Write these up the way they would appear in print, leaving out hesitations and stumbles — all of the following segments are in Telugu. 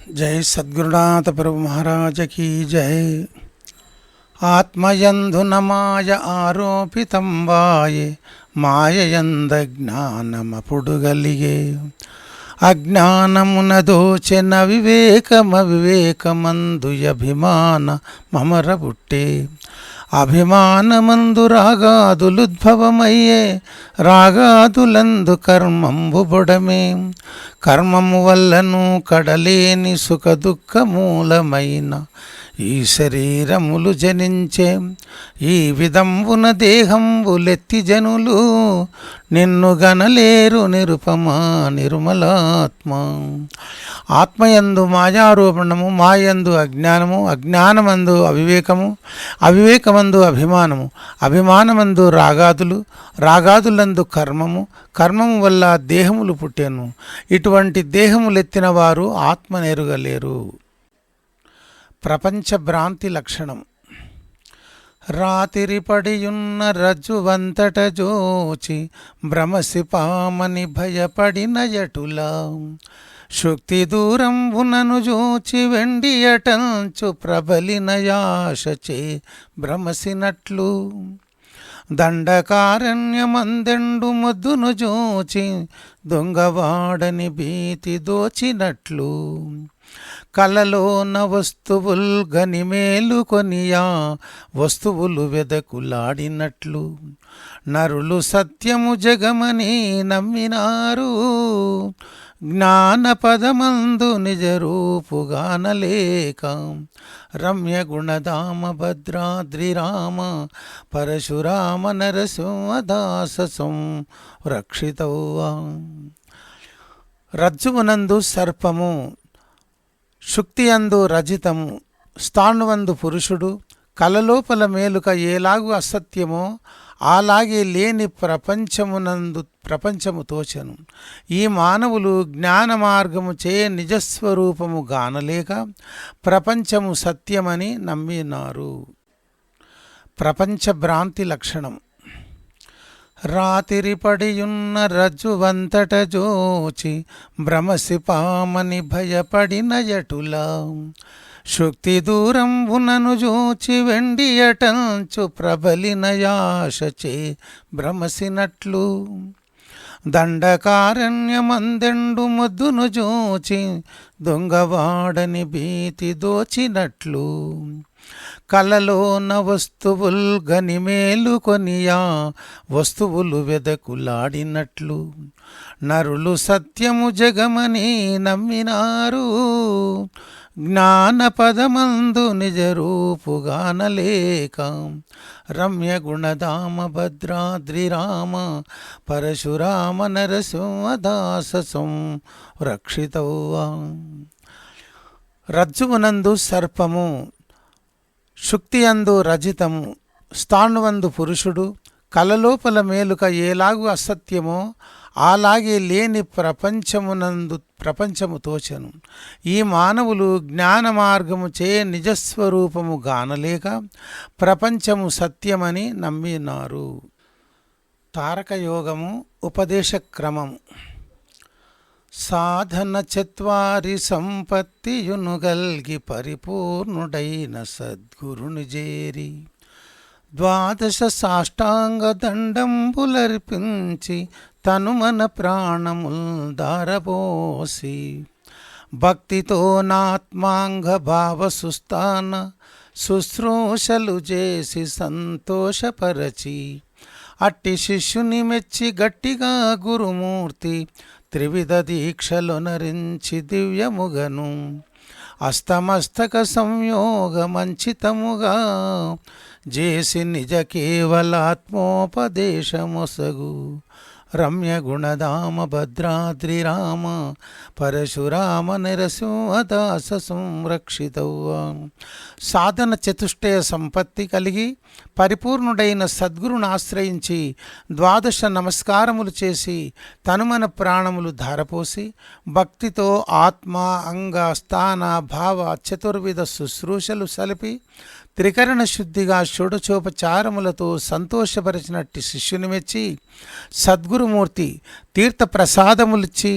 जय सद्गुरुनाथ प्रभु महाराज की जय। आत्मयंदु न माय आरोपितं वाये మాయయందజ్ఞానమపుడుగలిగే అజ్ఞానమున దోచెన వివేకమవివేకమందు అభిమాన మమరబుట్టే అభిమానమందు రాగాదులుద్భవమయ్యే రాగాదులందు కర్మంబు బొడమే కర్మము వల్లను కడలేని సుఖ దుఃఖమూలమైన ఈ శరీరములు జనించే ఈ విధంబున దేహంబులెత్తి జనులు నిన్ను గనలేరు నిరుపమా నిర్మలాత్మ. ఆత్మయందు మాయారూపణము, మాయందు అజ్ఞానము, అజ్ఞానమందు అవివేకము, అవివేకమందు అభిమానము, అభిమానమందు రాగాదులు, రాగాదులందు కర్మము, కర్మము వల్ల దేహములు పుట్టెను. ఇటువంటి దేహములెత్తిన వారు ఆత్మనెరుగలేరు. ప్రపంచ భ్రాంతి లక్షణం. రాతిరి పడియున్న రజ్జువంతట జోచి భ్రమసి పామని భయపడిన యటులా శుక్తి దూరంబునను జోచి వెండియటంచు ప్రబలిన యాశచే భ్రమసినట్లు దండకారణ్యమందెండు ముద్దును జోచి దొంగవాడని భీతి దోచినట్లు కలలోన వస్తువుల్ గని మేలుకొనియా వస్తువులు వెదకులాడినట్లు నరులు సత్యము జగమని నమ్మినారు జ్ఞాన పదమందు నిజ రూపుగానలేక రమ్య గుణధామ భద్రాద్రి రామ పరశురామ నరసింహదాస సంరక్షితౌవా. రజ్జువునందు సర్పము, శుక్తి అందు రజితము, స్థాణువందు పురుషుడు, కలలోపల మేలుక ఏలాగు అసత్యమో అలాగే లేని ప్రపంచము తోచను. ఈ మానవులు జ్ఞాన మార్గము చే నిజస్వరూపము గానలేక ప్రపంచము సత్యమని నమ్మినారు. ప్రపంచ భ్రాంతి లక్షణం. రాతిరి పడియున్న రజ్జువంతట జోచి భ్రమసి పామని భయపడిన యటులా శుక్తి దూరంబునను జోచి వెండియటంచు ప్రబలిన యాశచే భ్రమసినట్లు దండకారణ్యమందెండు ముద్దును జోచి దొంగవాడని భీతి దోచినట్లు కలలోన వస్తువుల్ గని మేలుకొనియా వస్తువులు వెదకులాడినట్లు నరులు సత్యము జగమని నమ్మినారు జ్ఞాన పదమందు నిజ రూపుగానలేక రమ్య గుణధామ భద్రాద్రి రామ పరశురామ నరసింహదాస సంరక్షితౌవా. రజ్జువునందు సర్పము, శుక్తి అందు రజితము, స్థాణువందు పురుషుడు, కలలోపల మేలుక ఏలాగు అసత్యమో అలాగే లేని ప్రపంచము తోచను. ఈ మానవులు జ్ఞాన మార్గము చే నిజస్వరూపము గానలేక ప్రపంచము సత్యమని నమ్మినారు. తారకయోగము ఉపదేశ క్రమము. సాధన చత్వారి సంపత్తియునుగల్గి పరిపూర్ణుడైన సద్గురుని జేరి ద్వాదశ సాష్టాంగ దండంబులర్పించి తను మన ప్రాణముల్ దారబోసి భక్తితో నాత్మాంగ భావ సుస్థాన శుశ్రూషలు చేసి సంతోషపరచి అట్టి శిష్యుని మెచ్చి గట్టిగా గురుమూర్తి త్రివిధ దీక్షలొనరించి దివ్యముగను అస్తమస్తక సంయోగమంచితముగా చేసి నిజ కేవలాత్మోపదేశమొసగు రమ్య గుణధామ భద్రాద్రి రామ పరశురామ నరసింహదాస సంరక్షితౌవా. సాధన చతుష్టయ సంపత్తి కలిగి పరిపూర్ణుడైన సద్గురును ఆశ్రయించి ద్వాదశ నమస్కారములు చేసి తనుమన ప్రాణములు ధారపోసి భక్తితో ఆత్మ అంగ స్థాన భావ చతుర్విధ శుశ్రూషలు సలిపి త్రికరణ శుద్ధిగా షోడశోపచారములతో సంతోషపరిచినట్టి శిష్యుని మెచ్చి సద్గురుమూర్తి తీర్థ ప్రసాదములిచ్చి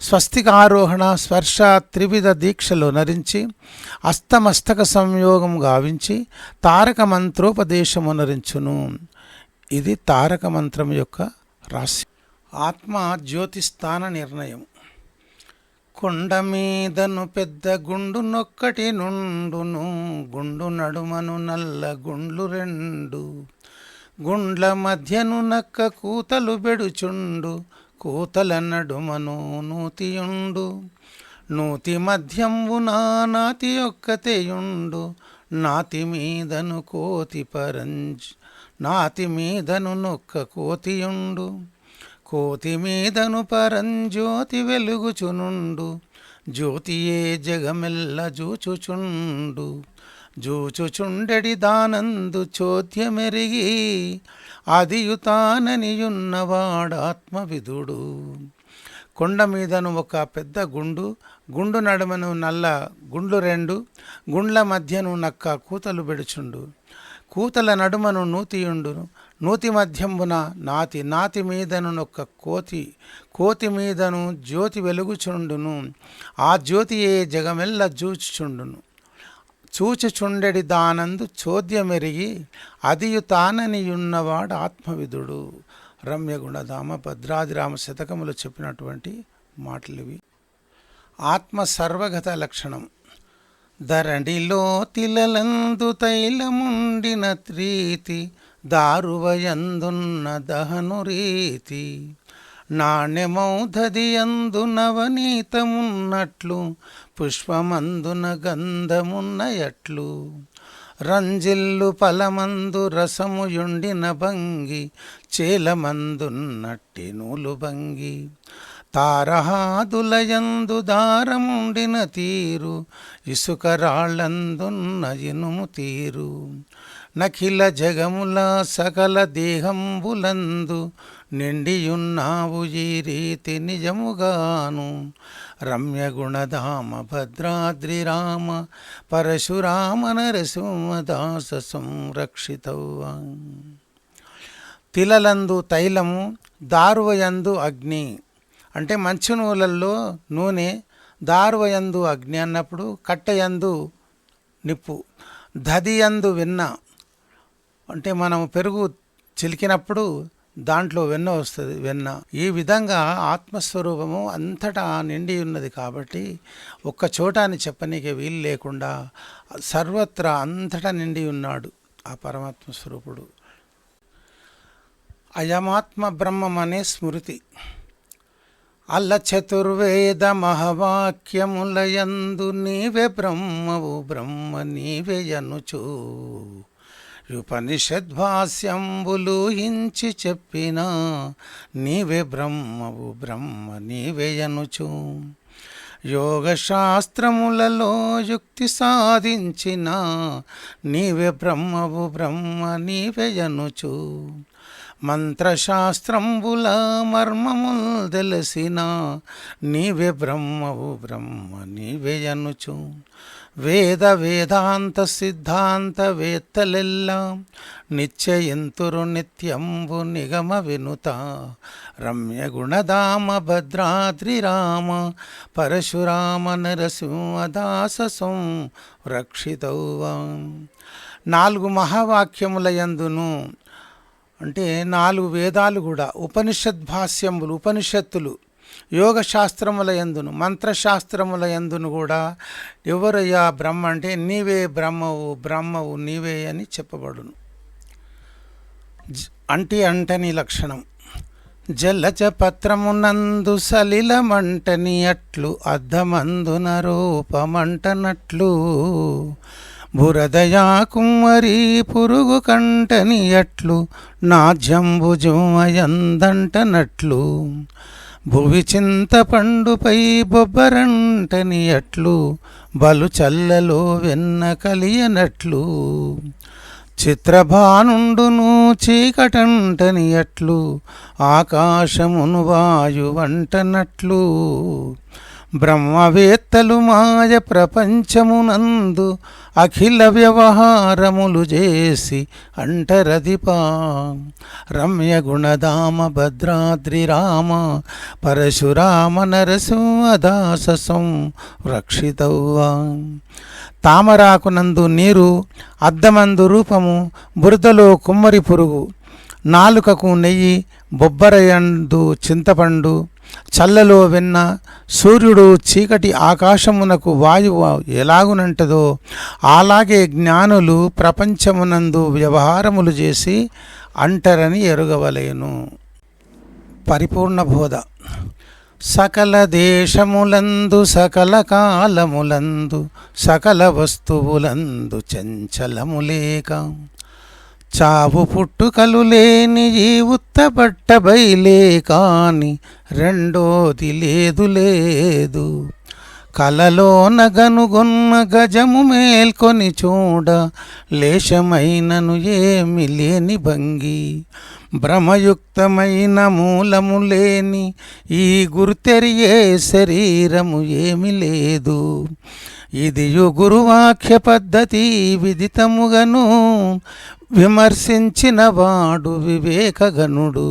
స్వస్తికారోహణ స్పర్శ త్రివిధ దీక్షలో నరించి అస్తమస్తక సంయోగం గావించి తారక మంత్రోపదేశమునరించును. ఇది తారక మంత్రం యొక్క రహస్యం. ఆత్మ జ్యోతిస్థాన నిర్ణయం. కొండ మీదను పెద్ద గుండు నొక్కటి నుండును, గుండు నడుమను నల్ల గుండ్లు రెండు, గుండ్ల మధ్యను నక్క కూతలు బెడుచుండు, కూతల నడుమను నూతియుండు, నూతి మధ్యంబున నాతి ఒక్కతేయుండు, నాతి మీదను కోతి పరంజ్, నాతి మీదను నొక్క కోతియుండు, కోతి మీదను పరంజ్యోతి వెలుగుచునుండు, జ్యోతియే జగమెల్ల జూచుచుండు, జూచుచుండెడి దానందు చోద్యమెరిగి, ఆదియుతాననియున్నవాడాత్మవిదుడు. కొండ మీదను ఒక పెద్ద గుండు, గుండు నడుమను నల్ల గుండ్లు రెండు, గుండ్ల మధ్యను నక్క కూతలు బెడుచుండు, కూతల నడుమను నూతియుండును, నూతి మధ్యంబున నాతి, నాతి మీదను నొక్క కోతి, కోతి మీదను జ్యోతి వెలుగుచుండును, ఆ జ్యోతియే జగమెల్ల జూచుచుండును, చూచుచుండెడి దానందు చోద్యమెరిగి, అదియు తాననియున్నవాడు ఆత్మవిదుడు. రమ్యగుణధామ భద్రాదిరామ శతకములు చెప్పినటువంటి మాటలివి. ఆత్మ సర్వగత లక్షణం. ధరణిలో తిలలందు తైలముండిన రీతి, దారువయందున్న దహను రీతి, నాణ్యమౌధదియందు నవనీతమున్నట్లు, పుష్పమందున గంధమున్నయట్లు, రంజిల్లు ఫలమందు రసముయుండిన భంగి, చేలమందున్నట్టి నూలు భంగి, తారహాదులయందు దారముండిన తీరు, ఇసుక రాళ్ళందున్న ఇనుము తీరు, నఖిల జగముల సకల దేహంబులందు నిండియున్నావు ఈ రీతి నిజముగాను. రమ్యగుణధామ భద్రాద్రి రామ పరశురామ నరసింహదాస సంరక్షితవ్వా. తిలలందు తైలము, దారువయందు అగ్ని అంటే మంచు నూలల్లో నూనె, దారువయందు అగ్ని అన్నప్పుడు కట్టయందు నిప్పు, దదియందు వెన్న అంటే మనం పెరుగు చిలికినప్పుడు దాంట్లో వెన్న వస్తుంది, వెన్న. ఈ విధంగా ఆత్మస్వరూపము అంతటా నిండి ఉన్నది కాబట్టి ఒక్క చోట అని చెప్పనీకే వీలు లేకుండా సర్వత్రా అంతటా నిండి ఉన్నాడు ఆ పరమాత్మ స్వరూపుడు. అయమాత్మ బ్రహ్మం అనే స్మృతి. అల్ల చతుర్వేద మహవాక్యములయందు నీవే బ్రహ్మవు బ్రహ్మ నీవే అనుచు, ఉపనిషద్భాష్యంబులు హించి చెప్పిన నీవే బ్రహ్మవు బ్రహ్మ నీవే అనుచు, యోగశాస్త్రములలో యుక్తి సాధించిన నీవే బ్రహ్మవు బ్రహ్మ నీవే అనుచు, మంత్రశాస్త్రంబుల మర్మముల్ తెలిసిన నీవే బ్రహ్మవు బ్రహ్మ నీవే అనుచు, వేద వేదాంత సిద్ధాంత వేత్తలెల్లా నిశ్చయింతురు నిత్యంబు నిగమ వినుత. రమ్యగుణధామ భద్రాద్రి రామ పరశురామ నరసింహదాస సంరక్షితౌవా. 4 మహావాక్యములయందును అంటే 4 వేదాలు కూడా, ఉపనిషద్భాష్యములు ఉపనిషత్తులు, యోగశాస్త్రముల యందును మంత్రశాస్త్రముల యందును కూడా ఎవరయ్యా బ్రహ్మ అంటే నీవే బ్రహ్మవు బ్రహ్మవు నీవే అని చెప్పబడును. అంటని లక్షణం. జలచ పత్రమునందు సలిలమంటని అట్లు, అద్దమందున రూపమంటనట్లు, బురదయా కుమ్మరి పురుగు కంటని అట్లు, నాజ్యంబుజుమయందంటనట్లు, భువి చింతపండుపై బొబ్బరంటని అట్లు, బలు చల్లలో వెన్న కలియనట్లు, చిత్రభానుండును చీకటంటని అట్లు, ఆకాశమును వాయువంటనట్లు, బ్రహ్మవేత్తలు మాయ ప్రపంచమునందు అఖిల వ్యవహారములు చేసి అంటరదిపా. రమ్య గుణధామ భద్రాద్రి రామ పరశురామ నరసింహదాస సంరక్షితవ్వా. తామరాకునందు నీరు, అద్దమందు రూపము, బురదలో కుమ్మరి పురుగు, నాలుకకు నెయ్యి, బొబ్బరయందు చింతపండు, చల్లలో వెన్న, సూర్యుడు చీకటి ఆకాశమునకు వాయువు ఎలాగునంటదో అలాగే జ్ఞానులు ప్రపంచమునందు వ్యవహారములు చేసి అంటరని ఎరుగవలేను. పరిపూర్ణ బోధ. సకల దేశములందు సకల కాలములందు సకల వస్తువులందు చంచలములేక చావు పుట్టుకలు లేని ఈ ఉత్తబట్ట బయలే కాని రెండోది లేదు లేదు. కలలోన గనుగొన్న గజము మేల్కొని చూడ లేశమైనను ఏమి లేని భంగి. భ్రమయుక్తమైన మూలము లేని ఈ గుర్తెరియే శరీరము ఏమి లేదు. ఇదియు గురువాక్య పద్ధతి విదితముగను విమర్శించిన వాడు వివేకగనుడు.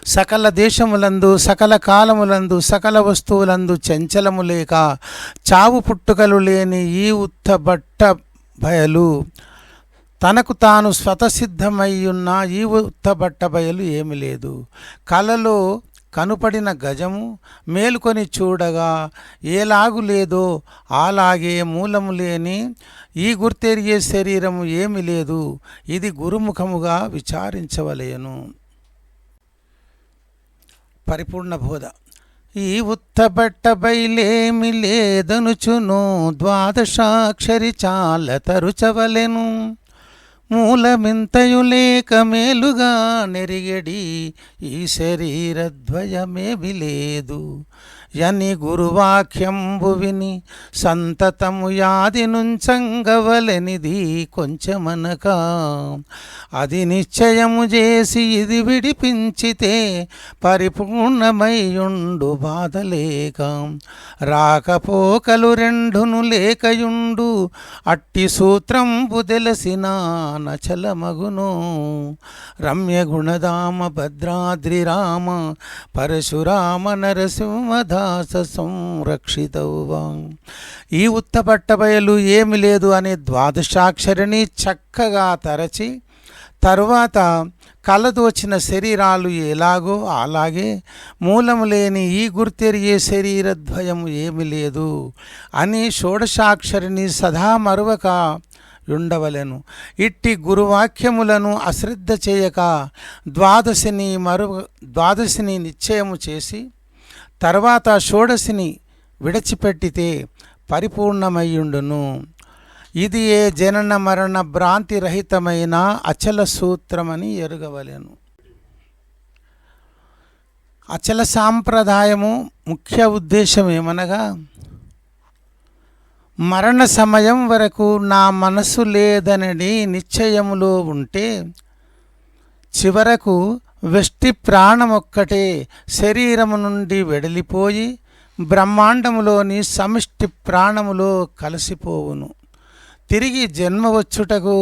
సకల దేశములందు సకల కాలములందు సకల వస్తువులందు చంచలము లేక చావు పుట్టుకలు లేని ఈ ఉత్తబట్ట బయలు, తనకు తాను స్వతసిద్ధమయ్యున్న ఈ ఉత్తబట్ట బయలు ఏమి లేదు. కలలో కనుపడిన గజము మేలుకొని చూడగా ఏలాగు లేదో అలాగే మూలము లేని ఈ గుర్తెరిగే శరీరము ఏమి లేదు. ఇది గురుముఖముగా విచారించవలేను. పరిపూర్ణ బోధ. ఈ ఉత్తబట్ట బయలేమి లేదనుచును ద్వాదశాక్షరి చాల తరుచవలెను. మూలమింతయు లేక మేలుగా నెరిగడి ఈ శరీరద్వయమేమి లేదు. యని గురువాక్యంబు విని సంతతము యాది నుంచంగవలెనిది కొంచెమనక. అది నిశ్చయము చేసి ఇది విడిపించితే పరిపూర్ణమయ్యుండు బాధలేక. రాకపోకలు రెండును లేకయుండు అట్టి సూత్రంబు తెలిసిన నచలమగును. రమ్య గుణధామ భద్రాద్రి రామ పరశురామ నరసింహదాస సంరక్షితవ్వా. ఈ ఉత్తబట్ట బయలు ఏమి లేదు అనే ద్వాదశాక్షరిని చక్కగా తరచి తరువాత కలదోచిన శరీరాలు ఎలాగో అలాగే మూలము లేని ఈ గుర్తెరిగే శరీరద్వయము ఏమి లేదు అని షోడశాక్షరిని సదా మరువక ఉండవలెను. ఇట్టి గురువాక్యములను అశ్రద్ధ చేయక ద్వాదశిని నిశ్చయము చేసి తర్వాత షోడశిని విడిచిపెట్టితే పరిపూర్ణమయ్యుండును. ఇది ఏ జనన మరణ భ్రాంతి రహితమైన అచల సూత్రమని ఎరుగవలెను. అచల సాంప్రదాయము ముఖ్య ఉద్దేశం ఏమనగా, మరణ సమయం వరకు నా మనసు లేదనని నిశ్చయములో ఉంటే చివరకు వెష్టి ప్రాణమొక్కటే శరీరము నుండి వెడలిపోయి బ్రహ్మాండములోని సమిష్టి ప్రాణములో కలిసిపోవును. తిరిగి జన్మ వచ్చుటకు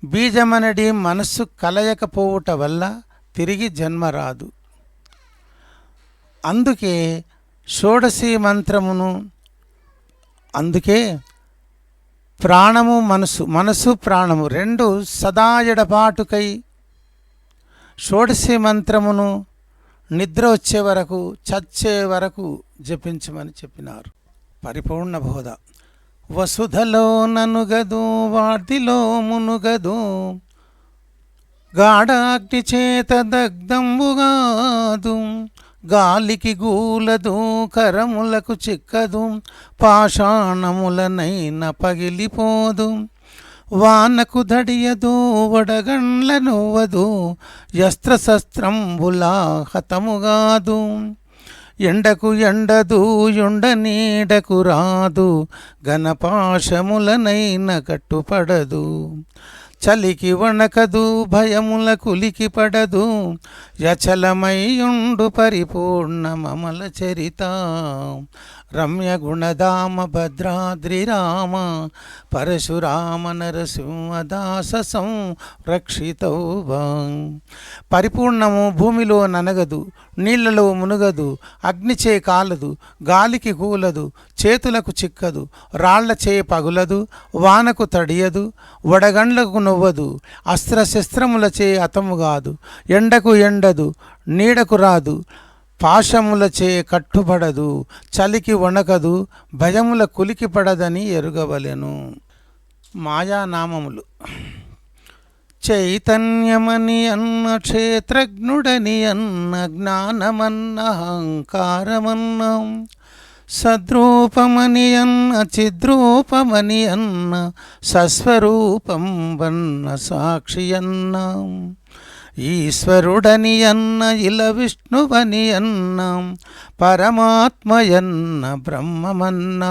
బీజమనడి మనస్సు కలయకపోవుట వల్ల తిరిగి జన్మ రాదు. అందుకే షోడశి మంత్రమును, అందుకే ప్రాణము మనసు ప్రాణము రెండు సదా ఎడబాటుకై షోడశి మంత్రమును నిద్ర వచ్చే వరకు చచ్చే వరకు జపించమని చెప్పినారు. పరిపూర్ణ బోధ. వసుధలో ననుగదు వార్ధిలో మునుగదు గాఢాగ్ని చేత దగ్ధంబుగాదు. గాలికి గూలదు కరములకు చిక్కదు పాషాణములనైన పగిలిపోదు. వానకు దడియదు వడగండ్ల నోవదు యస్త్రశస్త్రంబులా హతముగాదు. ఎండకు ఎండదు ఎండ నీడకు రాదు ఘనపాశములనైన కట్టుపడదు. చలికి వణకదు భయముల కులికి పడదు యచలమయ్యుండు పరిపూర్ణ మమల చరిత రమ్య గుణధామ భద్రాద్రి రామ పరశురామ నరసింహదాస సంరక్షితౌవా. పరిపూర్ణము భూమిలో ననగదు, నీళ్లలో మునుగదు, అగ్నిచే కాలదు, గాలికి కూలదు, చేతులకు చిక్కదు, రాళ్లచే పగులదు, వానకు తడియదు, వడగండ్లకు నొవ్వదు, అస్త్రశస్త్రములచే అతముగాదు, ఎండకు ఎండదు, నీడకు రాదు, పాశములచే కట్టుబడదు, చలికి వణకదు, భయముల కులికి పడదని ఎరుగవలెను. మాయానామములు. చైతన్యమని అన్న, క్షేత్రజ్ఞుడని అన్న, జ్ఞానమన్న, అహంకారమన్న, సద్రూపమని అన్న, చిద్రూపమని అన్న, సస్వరూపం వన్న, సాక్షి అన్న, ఈశ్వరుడని అన్న, ఇల విష్ణువని అన్న, పరమాత్మయన్న, బ్రహ్మమన్న,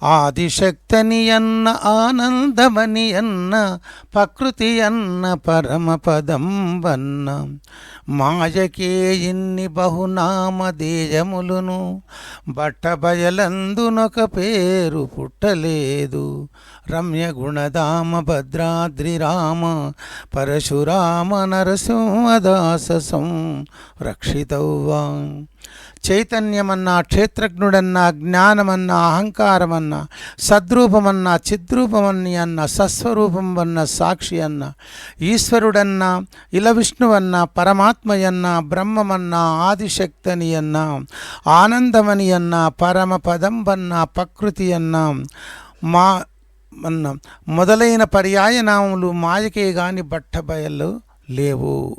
ఆదిశక్తని అన్న, ఆనందమని అన్న, ప్రకృతి అన్న, పరమపదం వన్న, మాయకే ఇన్ని బహునామధేయములును, బట్టబయలందునొక పేరు పుట్టలేదు. రమ్య గుణధామ భద్రాద్రి రామ పరశురామ నరసింహదాస సంరక్షితౌవా. చైతన్యమన్నా, క్షేత్రజ్ఞుడన్నా, జ్ఞానమన్నా, అహంకారమన్నా, సద్రూపమన్నా, చిద్రూపమని అన్న, సస్వరూపం వన్న, సాక్షి అన్న, ఈశ్వరుడన్నా, ఇల విష్ణువన్నా, పరమాత్మయన్నా, బ్రహ్మమన్నా, ఆదిశక్తని అన్నా, ఆనందమని అన్నా, పరమపదం వన్న, ప్రకృతి అన్నా, మా అన్న మొదలైన పర్యాయనామములు మాయకే గాని బట్టబయలు లేవు.